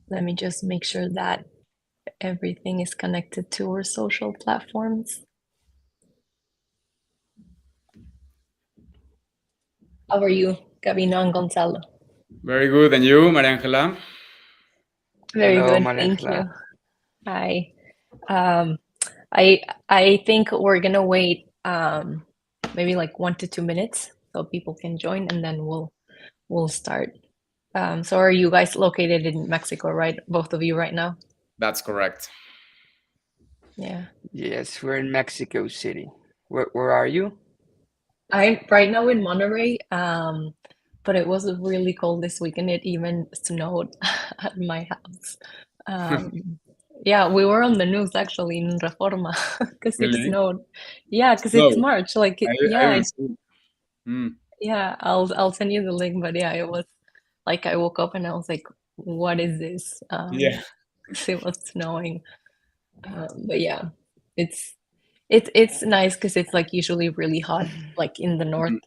Let me just make sure that everything is connected to our social platforms. How are you, Gabino and Gonzalo? Very good. And you, Maria Angela? Very Hello, good, thank Maria. you. Hi. Um, I think we're gonna wait maybe like 1 to 2 minutes so people can join, and then we'll start. So are you guys located in Mexico, right? Both of you right now? That's correct. Yeah. Yes, we're in Mexico City. Where are you? I'm right now in Monterey, but it was really cold this week and it even snowed at my house. Yeah, we were on the news actually in Reforma because it Really? snowed. Yeah, because it's No, March. Like, I haven't seen. yeah, I'll send you the link. But yeah, it was like I woke up and I was like, "What is this?" Yeah. 'Cause it was snowing. But yeah, it's it's nice because it's like usually really hot, like in the north, Mhm.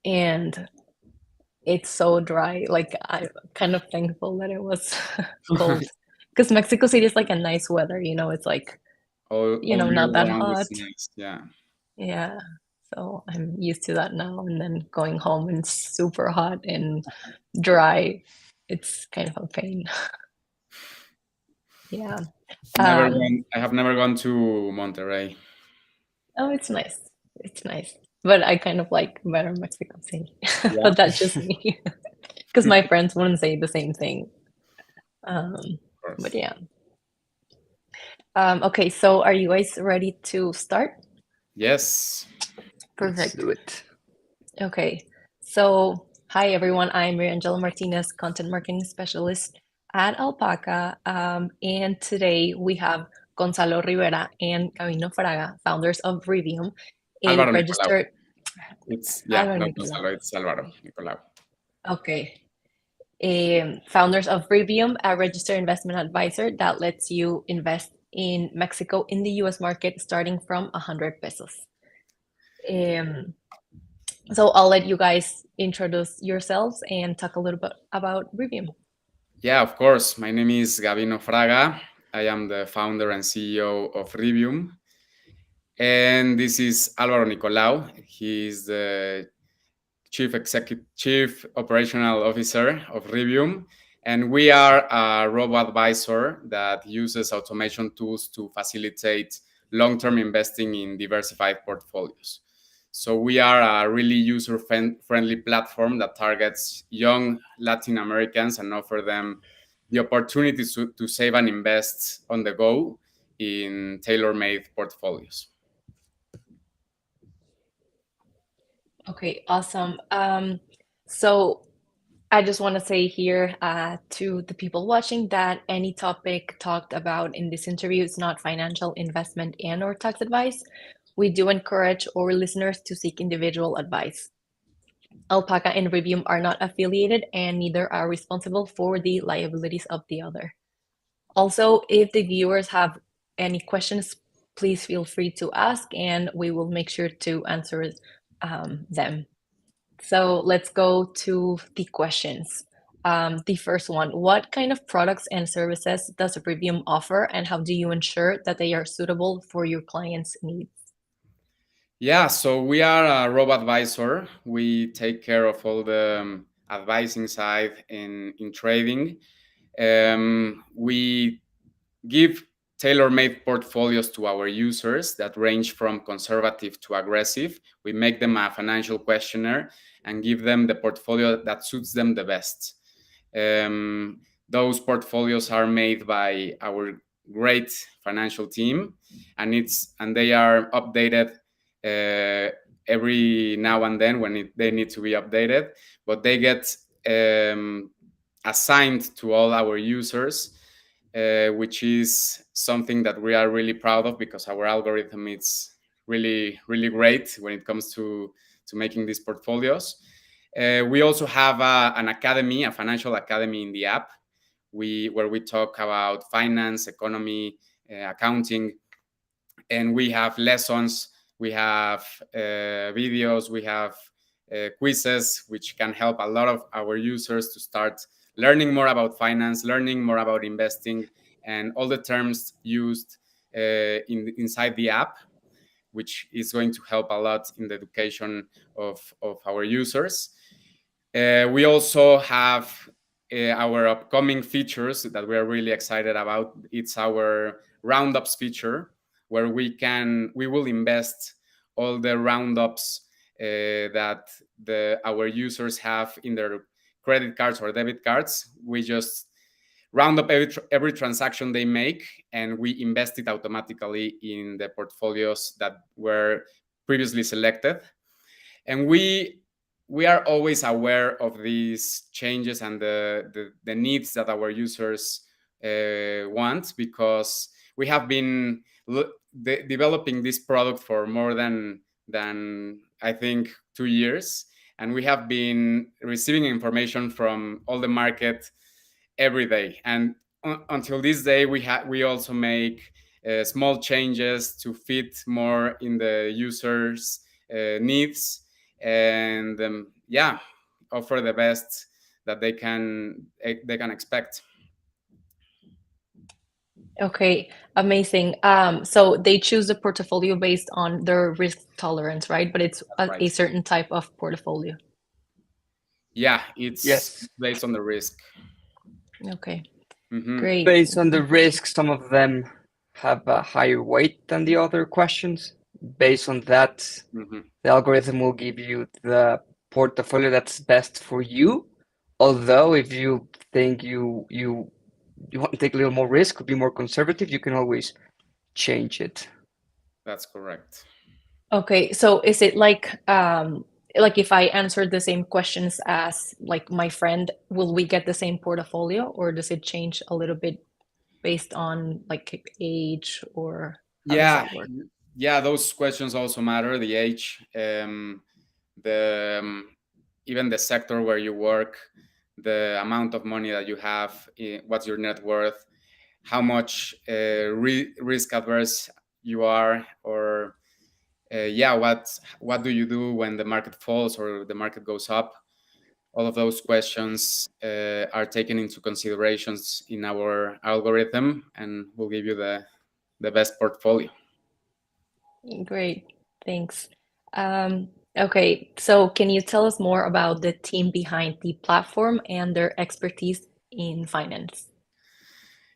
and it's so dry. Like I'm kind of thankful that it was cold because Mexico City is like a nice weather, it's like, All year not that round is hot. nice. Yeah. Yeah. So I'm used to that now. And then going home and it's super hot and dry. It's kind of a pain. Yeah. Never Um, gone. I have never gone to Monterrey. oh, it's nice. It's nice. But I kind of like better Mexico City. Yeah. But that's just me. Because my friends wouldn't say the same thing. Um, Of but course. yeah. Okay, so are you guys ready to start? Yes. Let's Perfect. do it. Okay, so hi everyone, I'm Mariangela Martinez, content marketing specialist at Alpaca, and today we have Gonzalo Rivera and Gabino Fraga, founders of Rivium, a Álvaro Nicolau. registered It's Alvaro not Nicolau. Gonzalo. It's Álvaro Nicolau. Okay, founders of Rivium, a registered investment advisor that lets you invest in Mexico in the US market starting from 100 pesos. Um, So I'll let you guys introduce yourselves and talk a little bit about Rivium. Yeah, of course. My name is Gabino Fraga. I am the founder and CEO of Rivium. And this is Álvaro Nicolau. He's the chief operational officer of Rivium. And we are a robo-advisor that uses automation tools to facilitate long-term investing in diversified portfolios. So we are a really user-friendly platform that targets young Latin Americans and offer them the opportunity to save and invest on the go in tailor-made portfolios. Okay, awesome. So I just want to say here to the people watching that any topic talked about in this interview is not financial investment and or tax advice. We do encourage our listeners to seek individual advice. Alpaca and Rivium are not affiliated and neither are responsible for the liabilities of the other. Also, if the viewers have any questions, please feel free to ask and we will make sure to answer them. So let's go to the questions. The first one, what kind of products and services does Rivium offer and how do you ensure that they are suitable for your clients' needs? Yeah, so we are a robo advisor. We take care of all the advising side in trading. We give tailor-made portfolios to our users that range from conservative to aggressive. We make them a financial questionnaire and give them the portfolio that suits them the best. Those portfolios are made by our great financial team, and they are updated every now and then when they need to be updated. But they get assigned to all our users, which is something that we are really proud of because our algorithm is really great when it comes to making these portfolios. We also have an academy, a financial academy in the app, where we talk about finance, economy, accounting, and we have lessons, we have videos, we have quizzes, which can help a lot of our users to start learning more about finance, learning more about investing, and all the terms used inside the app, which is going to help a lot in the education of our users. We also have our upcoming features that we are really excited about. It's our roundups feature, where we will invest all the roundups that our users have in their credit cards or debit cards. We just round up every transaction they make, and we invest it automatically in the portfolios that were previously selected. And we are always aware of these changes and the needs that our users want, because we have been developing this product for more than I think 2 years, and we have been receiving information from all the market every day. And until this day, we also make small changes to fit more in the users' needs, and yeah, offer the best that they can expect. Okay, amazing. So they choose the portfolio based on their risk tolerance, right? But it's That's a right. certain type of portfolio. Yeah, it's Yes. based on the risk. Okay, Mm-hmm. great. Based on the risk, some of them have a higher weight than the other questions. Based on that, Mm-hmm. the algorithm will give you the portfolio that's best for you. Although if you think you want to take a little more risk, be more conservative, you can always change it. That's correct. Okay, so is it like if I answered the same questions as like my friend, will we get the same portfolio, or does it change a little bit based on like age, or how does Yeah, that work? yeah, those questions also matter. The age, the even the sector where you work, the amount of money that you have, what's your net worth, how much risk adverse you are, or yeah, what do you do when the market falls or the market goes up. All of those questions are taken into considerations in our algorithm, and will give you the best portfolio. Great, thanks. Okay, so can you tell us more about the team behind the platform and their expertise in finance?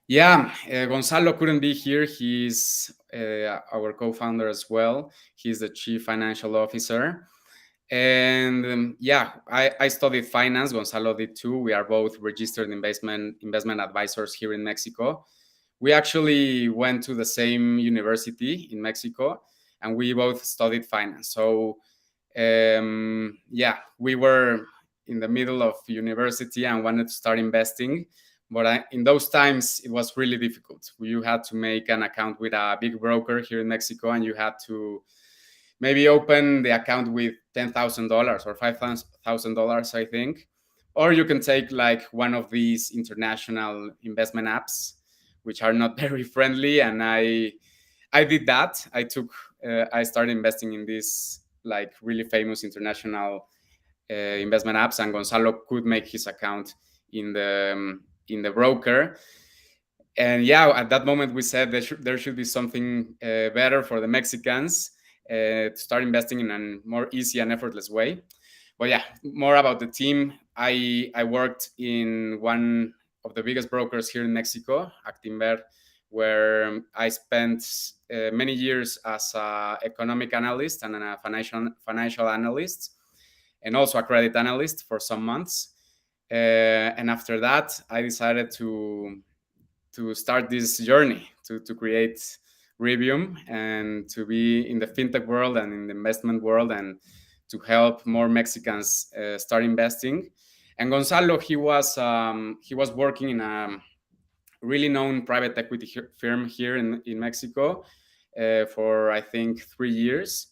Yeah, Gonzalo couldn't be here. He's our co-founder as well. He's the chief financial officer. And yeah, I studied finance. Gonzalo did too. We are both registered investment advisors here in Mexico. We actually went to the same university in Mexico, and we both studied finance. So yeah, we were in the middle of university and wanted to start investing. But in those times, it was really difficult. You had to make an account with a big broker here in Mexico, and you had to maybe open the account with $10,000 or $5,000, I think. Or you can take like one of these international investment apps, which are not very friendly. And I did that. I started investing in these like really famous international investment apps, and Gonzalo could make his account in the broker. And yeah, at that moment we said there should be something better for the Mexicans to start investing in a more easy and effortless way. But yeah, more about the team. I worked in one of the biggest brokers here in Mexico, Actinver, where I spent many years as an economic analyst and a financial analyst, and also a credit analyst for some months. And after that, I decided to start this journey to create Rivium and to be in the fintech world and in the investment world, and to help more Mexicans start investing. And Gonzalo, he was working in a really known private equity firm here in Mexico for I think 3 years,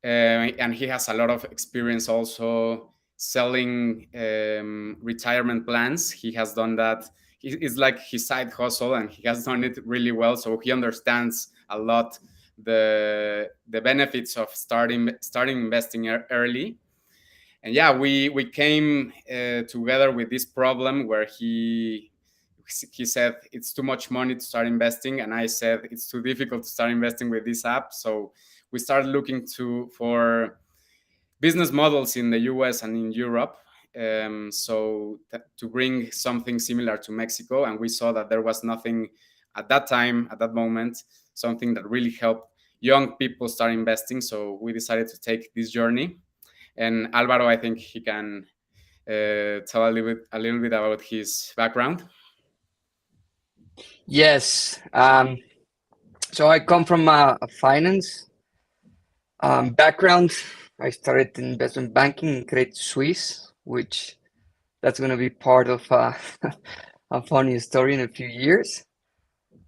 and he has a lot of experience also selling retirement plans. He has done that. It's like his side hustle, and he has done it really well. So he understands a lot the benefits of starting investing early. yeah, we came together with this problem where he said it's too much money to start investing, and I said it's too difficult to start investing with this app. So we started looking for business models in the US and in Europe. To bring something similar to Mexico, and we saw that there was nothing at that time, at that moment, something that really helped young people start investing. So we decided to take this journey. And Alvaro, I think he can tell a little bit about his background. Yes. So I come from a finance background. I started in investment banking in Credit Suisse, which that's going to be part of a funny story in a few years.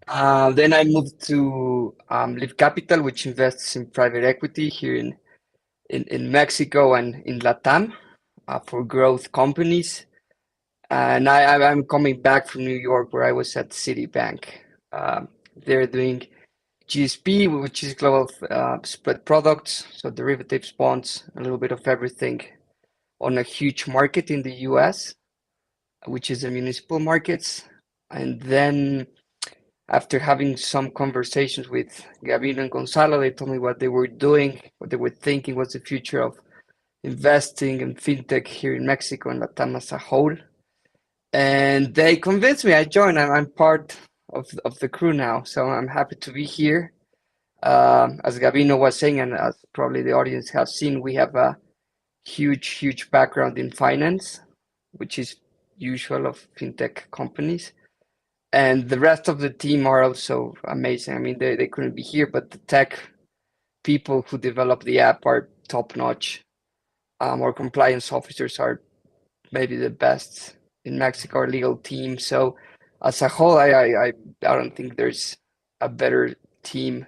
Then I moved to Live Capital, which invests in private equity here in Mexico and in Latam for growth companies. And I'm coming back from New York, where I was at Citibank. They're doing GSP, which is global spread products, so derivatives, bonds, a little bit of everything on a huge market in the US, which is the municipal markets. And then after having some conversations with Gabino and Gonzalo, they told me what they were doing, what they were thinking was the future of investing in fintech here in Mexico and Latam as a whole. And they convinced me. I joined. I'm part of the crew now, so I'm happy to be here. As Gabino was saying, and as probably the audience has seen, we have a huge background in finance, which is usual of fintech companies. And the rest of the team are also amazing. I mean, they couldn't be here, but the tech people who develop the app are top notch. Our compliance officers are maybe the best in Mexico, our legal team. So as a whole, I don't think there's a better team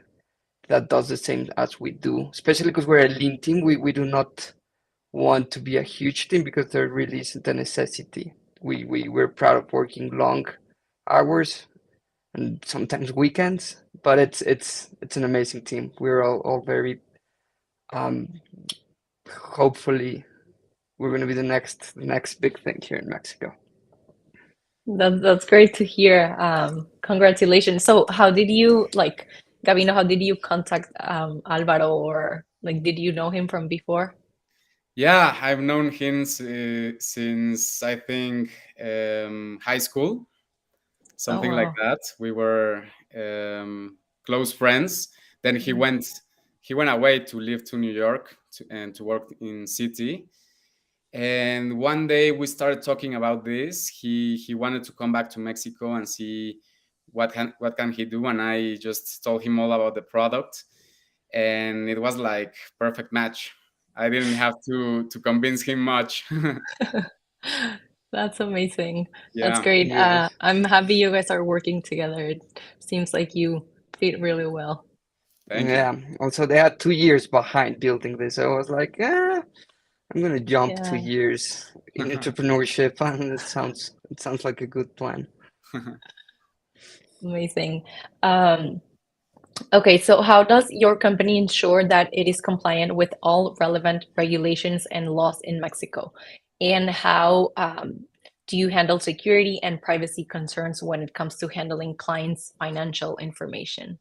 that does the same as we do, especially because we're a lean team. We do not want to be a huge team because there really isn't a necessity. We're proud of working long hours and sometimes weekends, but it's an amazing team. We're all very um, hopefully we're going to be the next big thing here in Mexico. That's great to hear. Congratulations. So how did you like, Gabino, how did you contact Alvaro, or like did you know him from before? Yeah, I've known him since I think high school, Oh something like wow. that. We were close friends. Then he went away to live to New York and to work in city. And one day we started talking about this. He wanted to come back to Mexico and see what can he do, and I just told him all about the product, and it was like perfect match. I didn't have to convince him much. That's amazing. That's Yeah, great. Yes. I'm happy you guys are working together. It seems like you fit really well. thank you. Yeah. Also, they had 2 years behind building this. So I was like, I'm gonna jump two Yeah, years in entrepreneurship, and it sounds like a good plan. amazing. Um, okay, so how does your company ensure that it is compliant with all relevant regulations and laws in Mexico? And how do you handle security and privacy concerns when it comes to handling clients' financial information?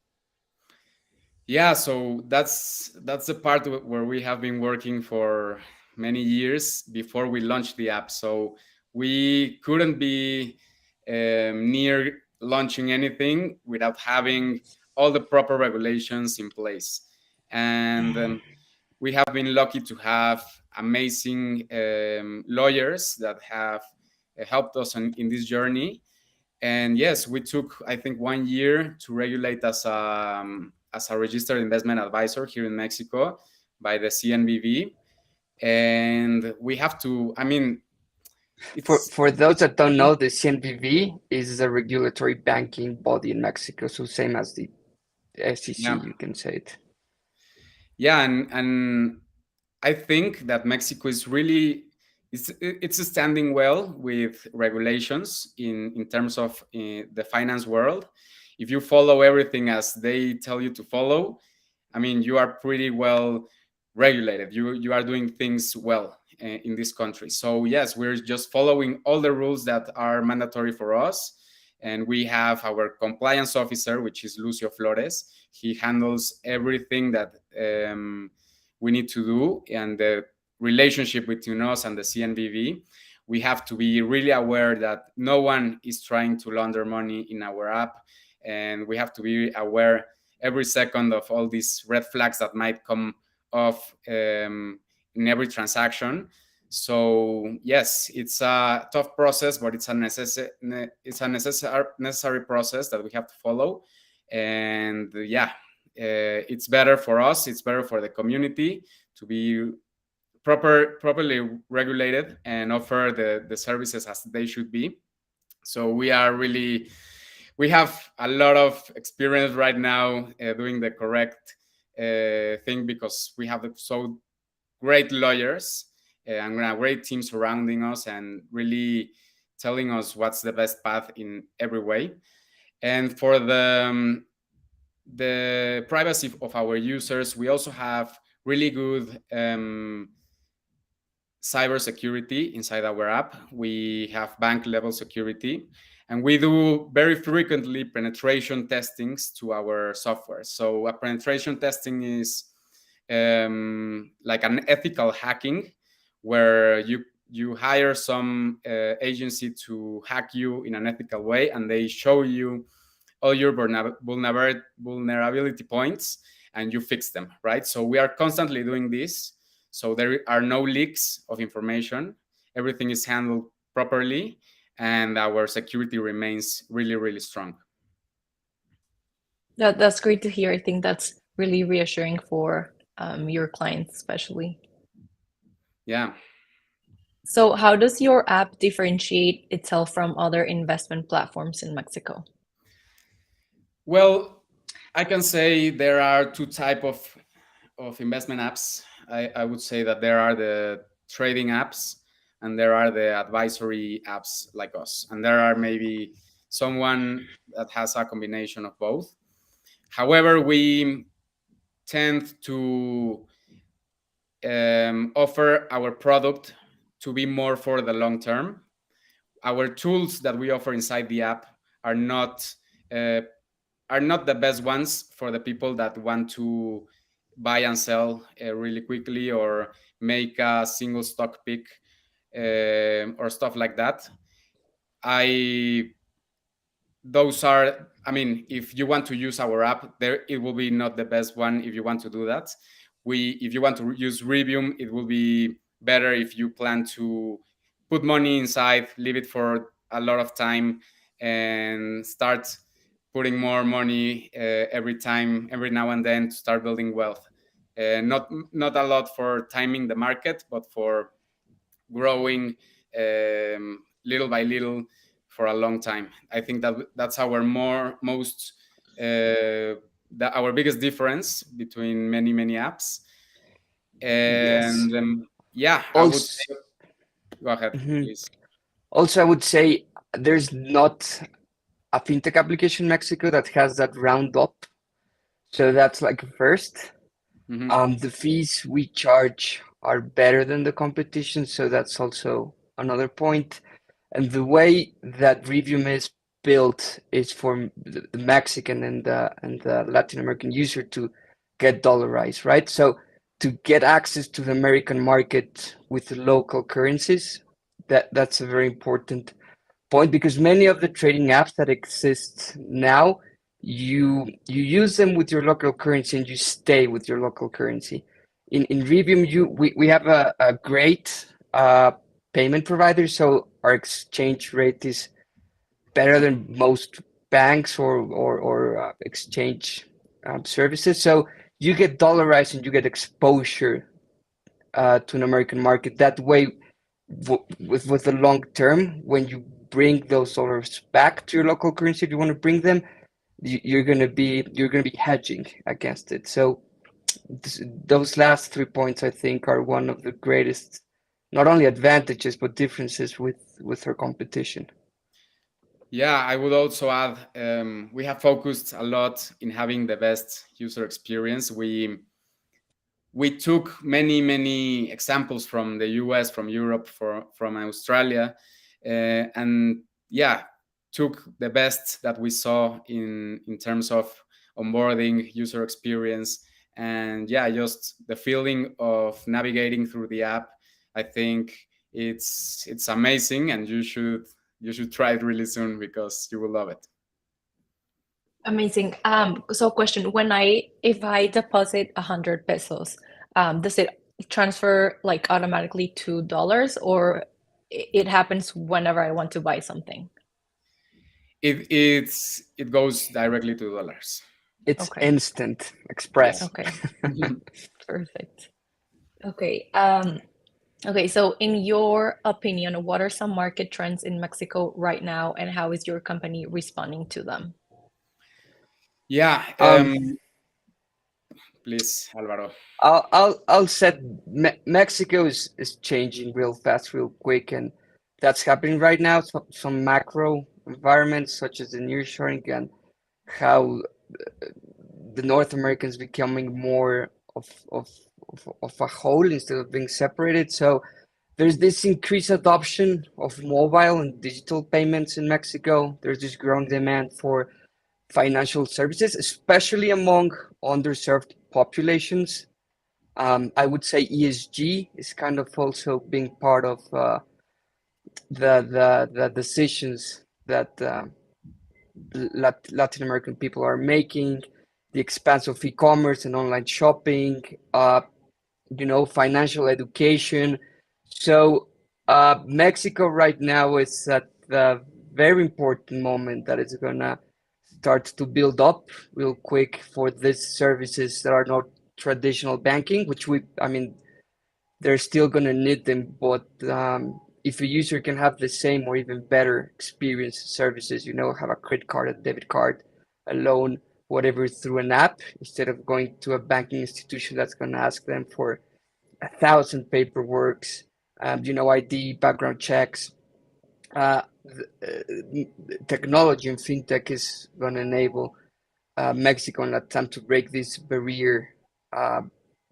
Yeah, so that's the part where we have been working for many years before we launched the app. So we couldn't be near launching anything without having all the proper regulations in place. And we have been lucky to have amazing lawyers that have helped us in this journey. And yes, we took, I think, 1 year to regulate as a registered investment advisor here in Mexico by the CNBV. And we have to, I mean, it's, For those that don't know, the CNBV is a regulatory banking body in Mexico, so same as the SEC, yeah, you can say it. yeah. And I think that Mexico is really, it's standing well with regulations in terms of the finance world. If you follow everything as they tell you to follow, I mean, you are pretty well regulated. You are doing things well, in this country. So yes, we're just following all the rules that are mandatory for us. And we have our compliance officer, which is Lucio Flores. He handles everything that we need to do, and the relationship between us and the CNBV. We have to be really aware that no one is trying to launder money in our app, and we have to be aware every second of all these red flags that might come off in every transaction. So yes, it's a tough process, but it's a necessary process that we have to follow. And yeah, it's better for us. It's better for the community to be properly regulated and offer the services as they should be. So we have a lot of experience right now doing the correct thing, because we have so great lawyers and a great team surrounding us and really telling us what's the best path in every way. And for the privacy of our users, we also have really good cybersecurity inside our app. We have bank level security, and we do very frequently penetration testings to our software. So a penetration testing is like an ethical hacking, where you hire some agency to hack you in an ethical way, and they show you all your vulnerability points, and you fix them, right? So we are constantly doing this, so there are no leaks of information. Everything is handled properly, and our security remains really, really strong. That's great to hear. I think that's really reassuring for your clients, especially. Yeah. So, how does your app differentiate itself from other investment platforms in Mexico? Well, I can say there are two type of investment apps. I would say that there are the trading apps, and there are the advisory apps like us, and there are maybe someone that has a combination of both. However, we tend to offer our product to be more for the long term. Our tools that we offer inside the app are not uh, are not the best ones for the people that want to buy and sell really quickly, or make a single stock pick or stuff like that. I those are, I mean, if you want to use our app, there it will be not the best one if you want to do that. If you want to use Rivium, it will be better if you plan to put money inside, leave it for a lot of time, and start putting more money every now and then, to start building wealth. Not a lot for timing the market, but for growing little by little for a long time. I think that's our most our biggest difference between many apps. Yes. And yeah, I would Also, say, go ahead, mhm. please. Also, I would say there's not a fintech application in Mexico that has that round up. So that's like a first. Hmm. The fees we charge are better than the competition, so that's also another point. And the way that Rivium is built is for the Mexican and the Latin American user to get dollarized, right? So to get access to the American market with local currencies, that's a very important point, because many of the trading apps that exist now, you use them with your local currency and you stay with your local currency. In Rivium, we have a great payment provider, so our exchange rate is better than most banks or exchange services. So you get dollarized and you get exposure to an American market. That way, with the long term, when you bring those dollars back to your local currency, if you want to bring them, you're gonna be hedging against it. So those last 3 points, I think, are one of the greatest, not only advantages but differences with our competition. Yeah, I would also add, we have focused a lot in having the best user experience. we took many examples from the US, from Europe, from Australia, and yeah, took the best that we saw in terms of onboarding, user experience, and yeah, just the feeling of navigating through the app. I think it's amazing, and you should try it really soon because you will love it. Amazing. So question, if I deposit 100 pesos, does it transfer like automatically to dollars, or it happens whenever I want to buy something? It goes directly to dollars. It's Okay. instant, Yeah. express. Okay. Perfect. Okay. Okay, so in your opinion, what are some market trends in Mexico right now, and how is your company responding to them? Yeah. Um, Please, Alvaro. I'll set Mexico is changing real fast, real quick, and that's happening right now. Some macro environments such as the nearshoring and how the North Americans becoming more of a whole instead of being separated. So there's this increased adoption of mobile and digital payments in Mexico. There's this growing demand for financial services, especially among underserved populations. I would say ESG is kind of also being part of the decisions that Latin American people are making. The expanse of e-commerce and online shopping, financial education. So Mexico right now is at the very important moment that it's gonna start to build up real quick for these services that are not traditional banking, which I mean, they're still gonna need them, but if a user can have the same or even better experience services, have a credit card, a debit card, a loan, whatever through an app, instead of going to a banking institution that's gonna ask them for 1,000 paperworks, ID, background checks. Uh, Technology and fintech is going to enable Mexico and Latam to break this barrier uh,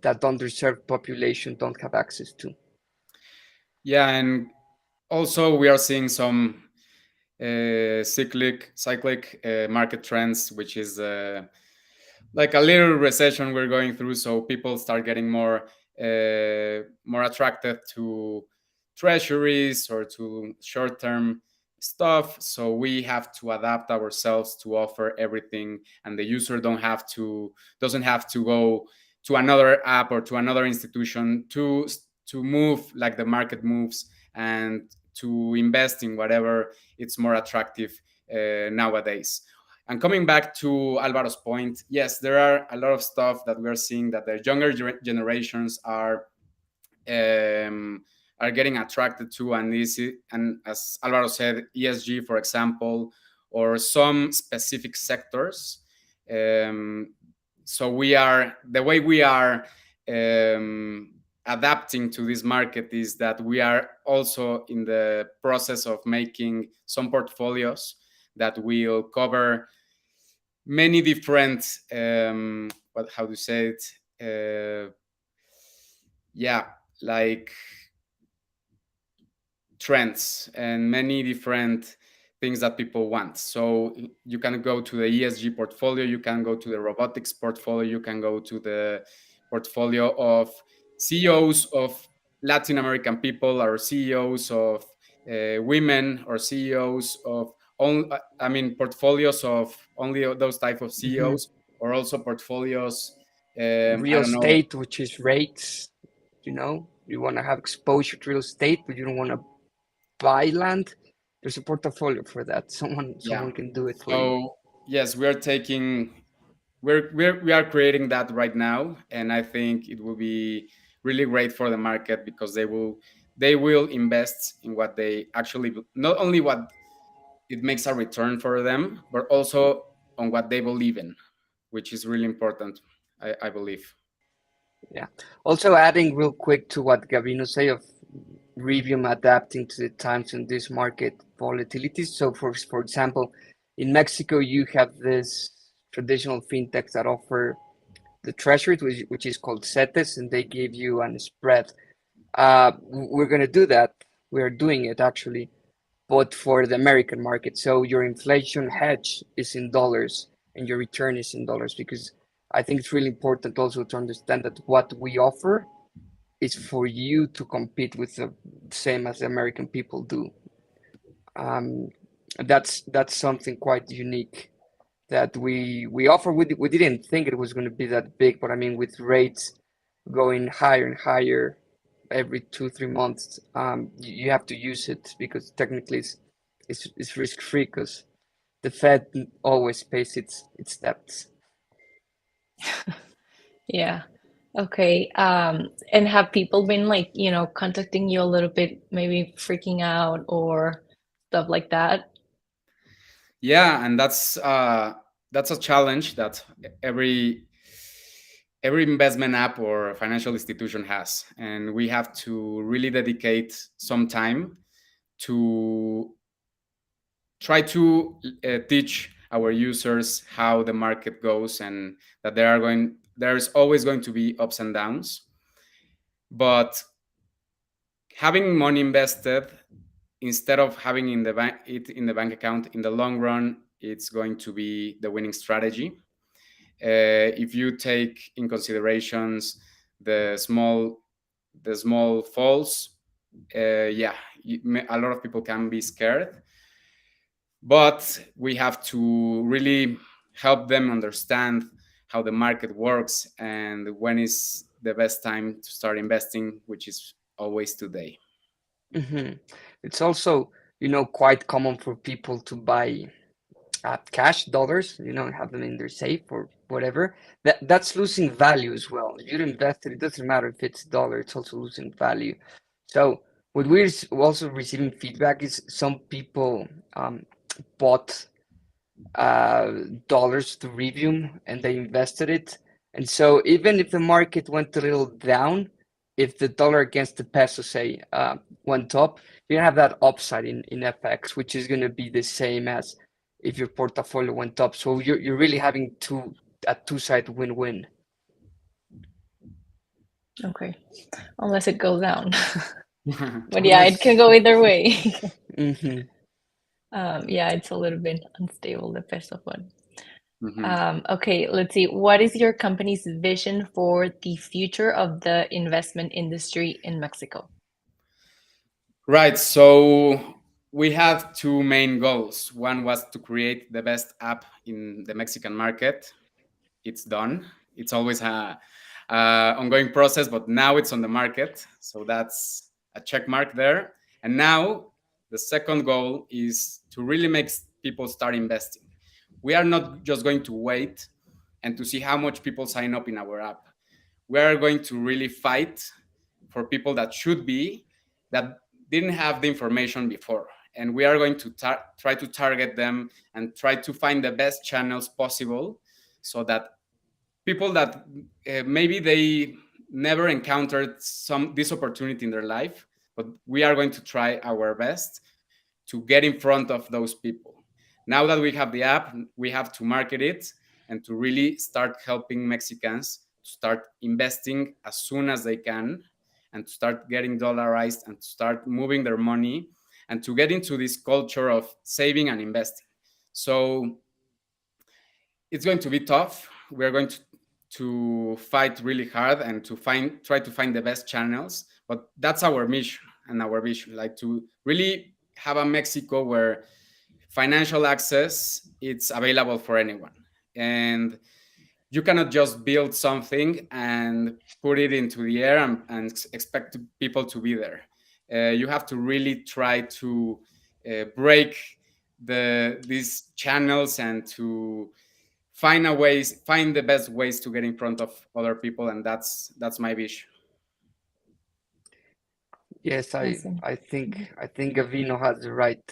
that underserved population don't have access to. Yeah, and also we are seeing some cyclic market trends, which is like a little recession we're going through. So people start getting more attracted to treasuries or to short-term stuff. So we have to adapt ourselves to offer everything, and the user doesn't have to go to another app or to another institution to move like the market moves, and to invest in whatever it's more attractive nowadays. And coming back to Alvaro's point, yes, there are a lot of stuff that we are seeing that the younger generations um, are getting attracted to, and and as Alvaro said, ESG, for example, or some specific sectors. Um, so the way we are adapting to this market is that we are also in the process of making some portfolios that will cover many different what how to say it yeah, like trends and many different things that people want. So you can go to the ESG portfolio, you can go to the robotics portfolio, you can go to the portfolio of CEOs of Latin American people, or CEOs of women, or CEOs of only, I mean, portfolios of only those type of Mm-hmm. CEOs, or also portfolios. I Real don't know. estate, which is rates, you want to have exposure to real estate, but you don't want to buy land. There's a portfolio for that. Yeah. Someone can do it for you. So yes, we are creating that right now, and I think it will be really great for the market because they will invest in what they actually, not only what it makes a return for them, but also on what they believe in, which is really important. I believe. Yeah. Also adding real quick to what Gabino say of Rivium adapting to the times in this market volatility. So for example, in Mexico you have this traditional fintechs that offer the treasury, which is called CETES, and they give you an spread. We're going to do that. We're doing it actually, but for the American market. So your inflation hedge is in dollars and your return is in dollars, because I think it's really important also to understand that what we offer is for you to compete with the same as the American people do. Um, that's something quite unique that we offer. We didn't think it was going to be that big, but I mean, with rates going higher and higher every 2 3 months, you have to use it, because technically it's risk free, because the Fed always pays its debts. Yeah. Okay. And have people been like, contacting you a little bit, maybe freaking out or stuff like that? Yeah, and that's a challenge that every every investment app or financial institution has, and we have to really dedicate some time to try to teach our users how the market goes, and that there's always going to be ups and downs, but having money invested instead of having it in the bank account, in the long run it's going to be the winning strategy. If you take in considerations the small the small falls, yeah, a lot of people can be scared, but we have to really help them understand how the market works and when is the best time to start investing, which is always today. Hmm. It's also, quite common for people to buy cash dollars, have them in their safe or whatever. That's losing value as well. If you invest it, it doesn't matter if it's dollar, it's also losing value. So what we're also receiving feedback is some people bought uh, dollars to Rivium and they invested it. And so even if the market went a little down, if the dollar against the peso, say, went up, you have that upside in FX, which is going to be the same as if your portfolio went up. So you're really having a two-side win-win. Okay. Unless it goes down. But yeah, it can Unless, go either way. hmm Yeah, it's a little bit unstable, the peso one. Mhm. Okay, let's see. What is your company's vision for the future of the investment industry in Mexico? Right. So we have two main goals. One was to create the best app in the Mexican market. It's done. It's always a ongoing process, but now it's on the market. So that's a check mark there. And now the second goal is to really make people start investing. We are not just going to wait and to see how much people sign up in our app. We are going to really fight for people that should be, that didn't have the information before, and we are going to try to target them and try to find the best channels possible, so that people that maybe they never encountered this opportunity in their life, but we are going to try our best to get in front of those people. Now that we have the app, we have to market it and to really start helping Mexicans to start investing as soon as they can, and to start getting dollarized and to start moving their money and to get into this culture of saving and investing. So it's going to be tough. We're going to fight really hard and to try to find the best channels. But that's our mission and our vision, like to really have a Mexico where financial access it's available for anyone. And you cannot just build something and put it into the air and expect people to be there. You have to really try to break these channels and to find the best ways to get in front of other people, and that's my vision. Yes, I Awesome. I think I think Gavino has the right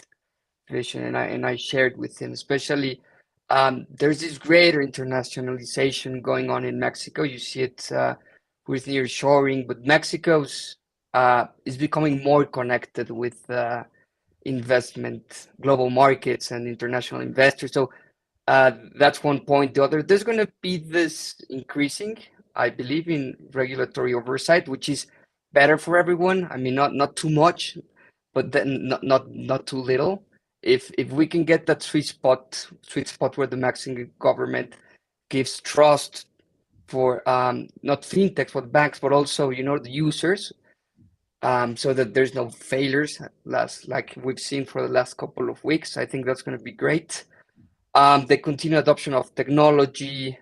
vision, and I shared with him, especially there's this greater internationalization going on in Mexico. You see it with nearshoring, but Mexico's is becoming more connected with investment, global markets, and international investors. So That's one point. The other, there's going to be this increasing, I believe, in regulatory oversight, which is better for everyone. I mean, not too much, but then not too little. If we can get that sweet spot where the Mexican government gives trust for not fintechs, but banks, but also the users, so that there's no failures, last like we've seen for the last couple of weeks. I think that's going to be great. The continued adoption of technology.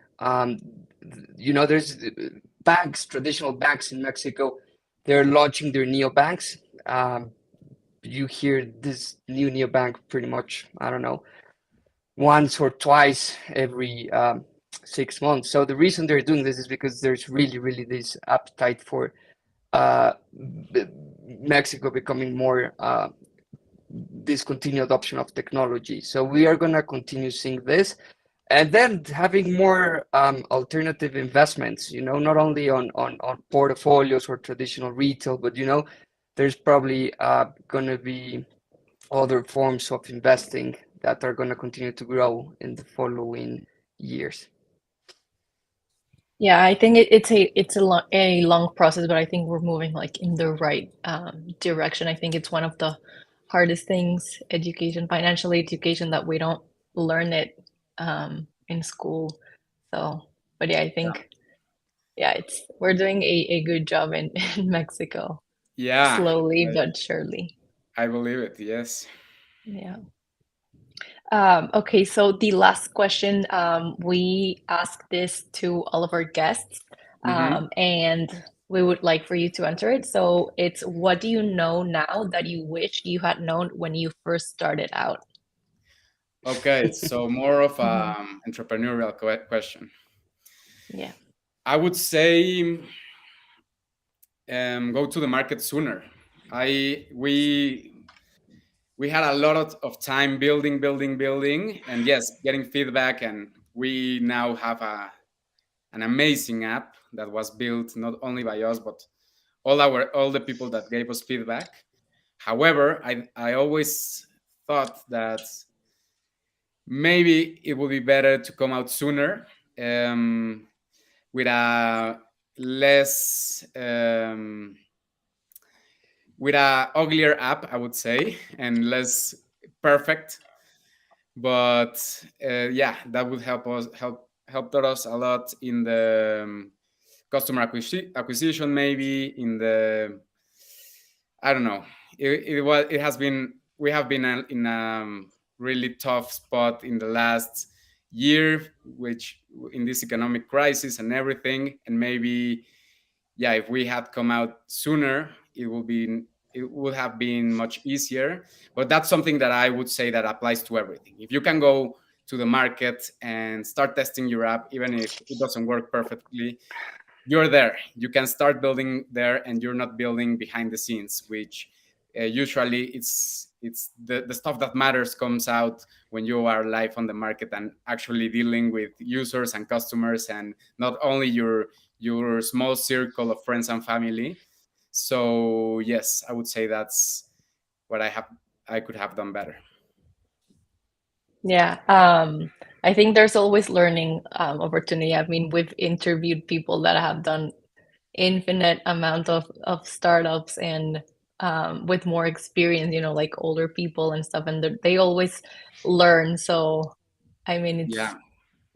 There's banks, traditional banks in Mexico. They're launching their neobanks. You hear this new neobank pretty much, I don't know, once or twice every 6 months. So the reason they're doing this is because there's really, really this appetite for uh, Mexico becoming more this continued adoption of technology. So we are going to continue seeing this, and then having more alternative investments, not only on portfolios or traditional retail, but there's probably going to be other forms of investing that are going to continue to grow in the following years. Yeah, I think it's a long process, but I think we're moving like in the right direction. I think it's one of the hardest things, education, financial education, that we don't learn it in school. So, but yeah, I Yeah. think yeah, it's we're doing a good job in, in Mexico, Yeah, slowly I, but surely. I believe it. Yes. Yeah. Okay, so the last question, we ask this to all of our guests, Hmm. and we would like for you to answer it. So it's, what do you know now that you wish you had known when you first started out? Okay, so more of Hmm. entrepreneurial question. Yeah. I would say go to the market sooner. I we had a lot of time building, and yes, getting feedback, and we now have an amazing app that was built not only by us but all the people that gave us feedback. However, I always thought that maybe it would be better to come out sooner, um, with a less with a uglier app, I would say, and less perfect. But yeah, that would helped us a lot in the customer acquisition, maybe in the, I don't know. It has been, we have been in a really tough spot in the last year, which in this economic crisis and everything, and maybe, yeah, if we had come out sooner, it would have been much easier. But that's something that I would say that applies to everything. If you can go to the market and start testing your app, even if it doesn't work perfectly, you're there. You can start building there, and you're not building behind the scenes, which usually it's the stuff that matters comes out when you are live on the market and actually dealing with users and customers, and not only your small circle of friends and family. So yes, I would say that's what I could have done better. Yeah. I think there's always learning opportunity. I mean, we've interviewed people that have done infinite amount of startups, and with more experience, like older people and stuff, and they always learn. So I mean, it's Yeah,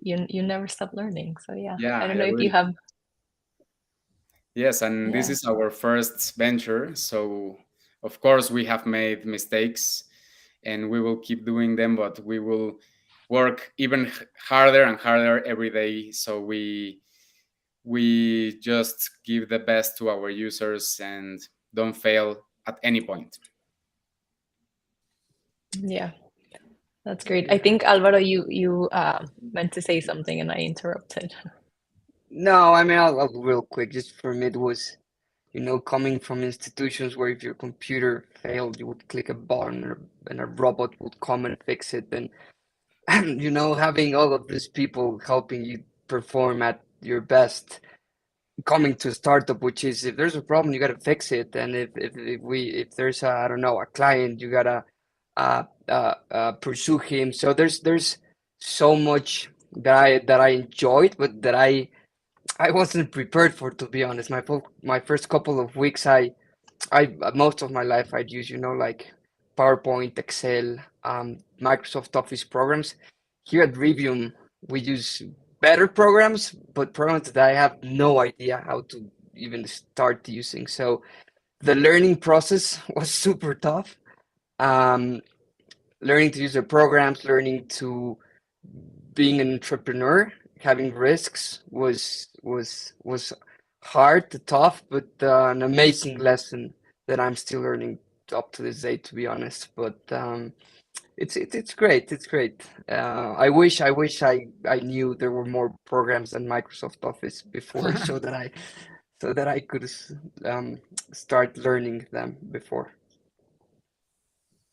you never stop learning. So yeah, yeah, I I don't know if you agree. have. Yes, and this Yeah. is our first venture, so of course we have made mistakes, and we will keep doing them, but we will work even harder and harder every day, so we just give the best to our users and don't fail at any point. Yeah, that's great. I Yeah. think, Alvaro, you meant to say something and I interrupted. No, I mean, I'll real quick. Just for me, it was, coming from institutions where if your computer failed, you would click a button and a robot would come and fix it. And, having all of these people helping you perform at your best, coming to a startup, which is if there's a problem, you got to fix it. And if there's I don't know, a client, you got to pursue him. So there's so much that I enjoyed, but that I wasn't prepared for, to be honest. My first couple of weeks, I most of my life I'd use, like PowerPoint, Excel, Microsoft Office programs. Here at Rivium, we use better programs, but programs that I have no idea how to even start using. So the learning process was super tough. Um, Learning to use the programs, learning to being an entrepreneur, having risks was hard, tough, but an amazing lesson that I'm still learning up to this day, to be honest. But it's great. It's great. I wish I knew there were more programs than Microsoft Office before, so that I could um, start learning them before.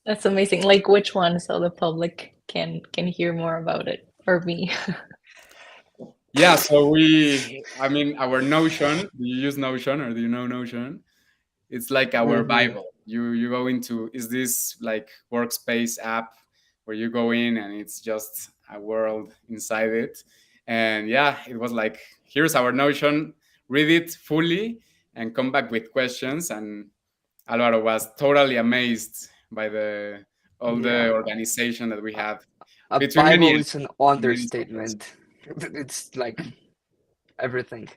That's amazing. Like which one so the public can hear more about it or me? Yeah, so I mean, our Notion, do you use Notion or do you know Notion? It's like our Hmm. Bible. You go into, is this like workspace app where you go in and it's just a world inside it. And yeah, it was like, here's our Notion, read it fully and come back with questions. And Alvaro was totally amazed by the all the Yeah, organization that we had a between many Bible is an many softwares. understatement. It's like everything.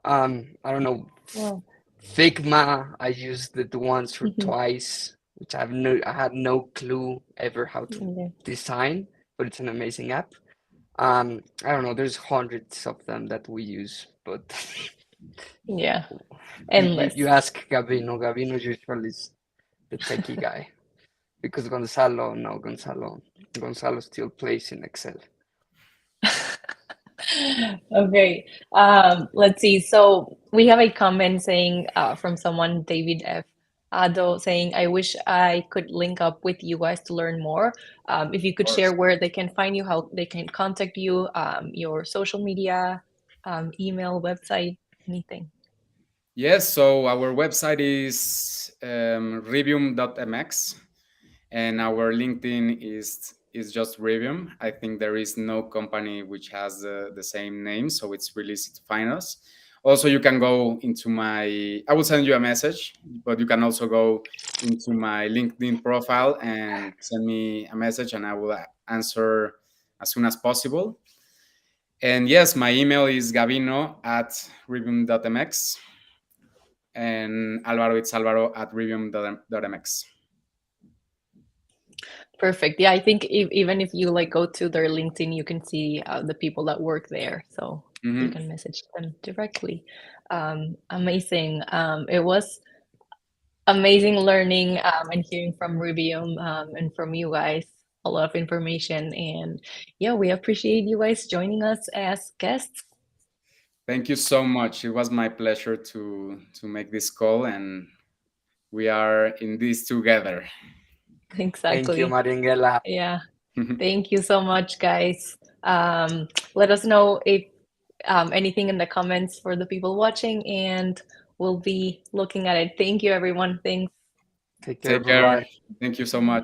I don't know, Well, Figma. I used it once or mhm, twice, which I had no clue ever how to yeah, design, but it's an amazing app. I don't know. There's hundreds of them that we use, but yeah, you endless. ask Gabino. Gabino usually is the techie guy because Gonzalo still plays in Excel. Okay. Let's see. So we have a comment saying from someone, David F. Ado, saying, I wish I could link up with you guys to learn more. If you Of could share course. where they can find you, how they can contact you, your social media, email, website, anything. Yes, so our website is rivium.mx and our LinkedIn is just Rivium. I think there is no company which has the same name, so it's really easy to find us. Also, you can go into I will send you a message, but you can also go into my LinkedIn profile and send me a message, and I will answer as soon as possible. And yes, my email is gabino@rivium.mx, and Alvaro, it's alvaro@rivium.mx. Perfect. Yeah, I think even if you like go to their LinkedIn, you can see the people that work there, so you Mm-hmm. can message them directly. Amazing. It was amazing learning and hearing from Rivium and from you guys. A lot of information, and yeah, we appreciate you guys joining us as guests. Thank you so much. It was my pleasure to make this call, and we are in this together. Thank you, Exactly. Maringela. Yeah. Thank you so much, guys. Let us know if anything in the comments for the people watching, and we'll be looking at it. Thank you, everyone. Thanks. Take care. Take Bye care. bye. Thank you so much.